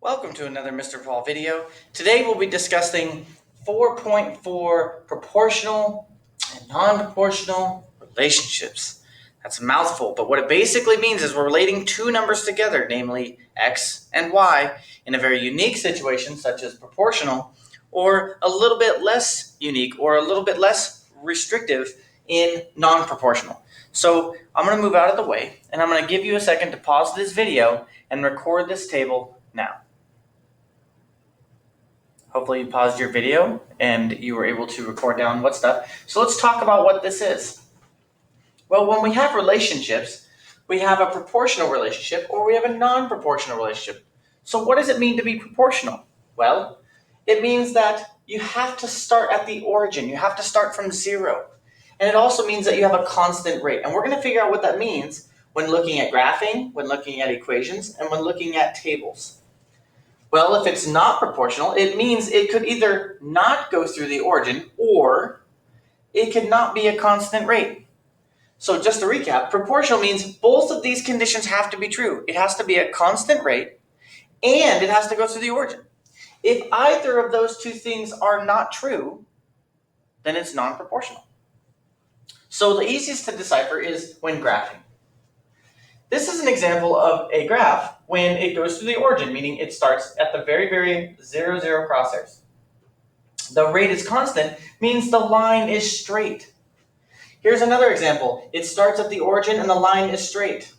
Welcome to another Mr. Paul video. Today we'll be discussing 4.4 proportional and non-proportional relationships. That's a mouthful, but what it basically means is we're relating two numbers together, namely x and y, in a very unique situation such as proportional, or a little bit less unique or a little bit less restrictive in non-proportional. So I'm going to move out of the way and I'm going to give you a second to pause this video and record this table now. Hopefully you paused your video and you were able to record down what stuff. So let's talk about what this is. Well, when we have relationships, we have a proportional relationship or we have a non-proportional relationship. So what does it mean to be proportional? Well, it means that you have to start at the origin. You have to start from zero. And it also means that you have a constant rate. And we're going to figure out what that means when looking at graphing, when looking at equations, and when looking at tables. Well, if it's not proportional, it means it could either not go through the origin or it could not be a constant rate. So just to recap, proportional means both of these conditions have to be true. It has to be a constant rate and it has to go through the origin. If either of those two things are not true, then it's non-proportional. So the easiest to decipher is when graphing. This is an example of a graph when it goes through the origin, meaning it starts at the very 0, 0 crosshairs. The rate is constant means the line is straight. Here's another example. It starts at the origin and the line is straight.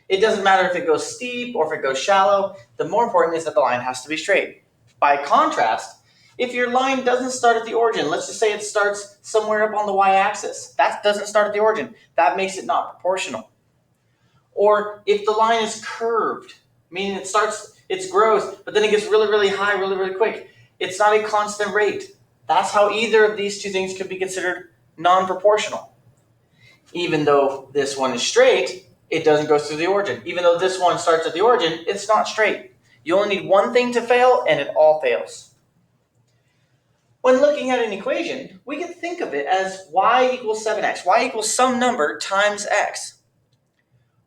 It doesn't matter if it goes steep or if it goes shallow. The more important is that the line has to be straight. By contrast, if your line doesn't start at the origin, let's just say it starts somewhere up on the y-axis. That doesn't start at the origin. That makes it not proportional. Or if the line is curved, meaning it starts its growth, but then it gets really high, really quick. It's not a constant rate. That's how either of these two things could be considered non-proportional. Even though this one is straight, it doesn't go through the origin. Even though this one starts at the origin, it's not straight. You only need one thing to fail, and it all fails. When looking at an equation, we can think of it as y equals 7x. Y equals some number times x.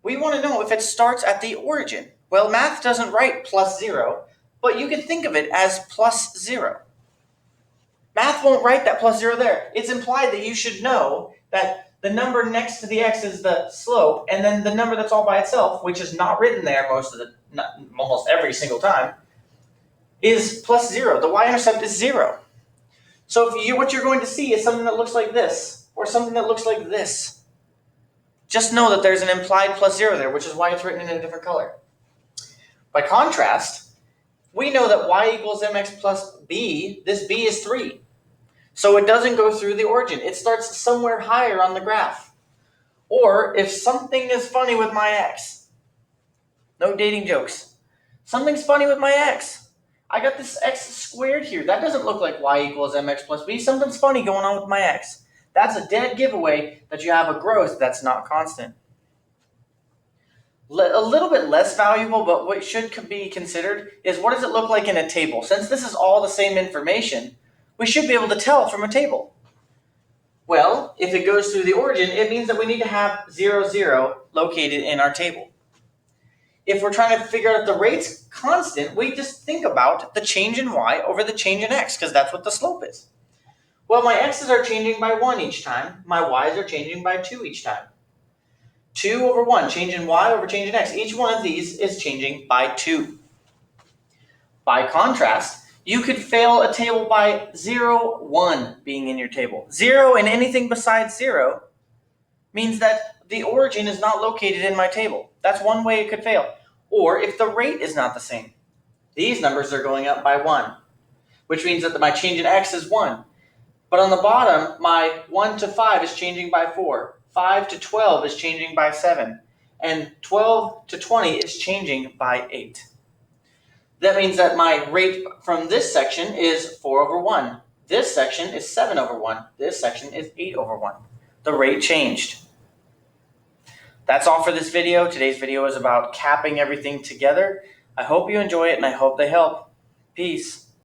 We want to know if it starts at the origin. Well, math doesn't write plus 0, but you can think of it as plus 0. Math won't write that plus 0 there. It's implied that you should know that the number next to the x is the slope, and then the number that's all by itself, which is not written there almost every single time, is plus 0. The y-intercept is 0. So what you're going to see is something that looks like this, or something that looks like this. Just know that there's an implied plus 0 there, which is why it's written in a different color. By contrast, we know that y equals mx plus b, this b is 3. So it doesn't go through the origin. It starts somewhere higher on the graph. Or if something is funny with my x, no dating jokes, something's funny with my x. I got this x squared here. That doesn't look like y equals mx plus b. Something's funny going on with my x. That's a dead giveaway that you have a growth that's not constant. A little bit less valuable, but what should be considered is what does it look like in a table? Since this is all the same information, we should be able to tell from a table. Well, if it goes through the origin, it means that we need to have 0, 0 located in our table. If we're trying to figure out if the rate's constant, we just think about the change in y over the change in x, because that's what the slope is. Well, my x's are changing by 1 each time. My y's are changing by 2 each time. 2 over 1, change in y over change in x. Each one of these is changing by 2. By contrast, you could fail a table by 0, 1 being in your table. 0 and anything besides 0 means that the origin is not located in my table. That's one way it could fail. Or if the rate is not the same. These numbers are going up by 1, which means that my change in x is 1. But on the bottom, my 1 to 5 is changing by 4. 5 to 12 is changing by 7. And 12 to 20 is changing by 8. That means that my rate from this section is 4 over 1. This section is 7 over 1. This section is 8 over 1. The rate changed. That's all for this video. Today's video is about capping everything together. I hope you enjoy it and I hope they help. Peace.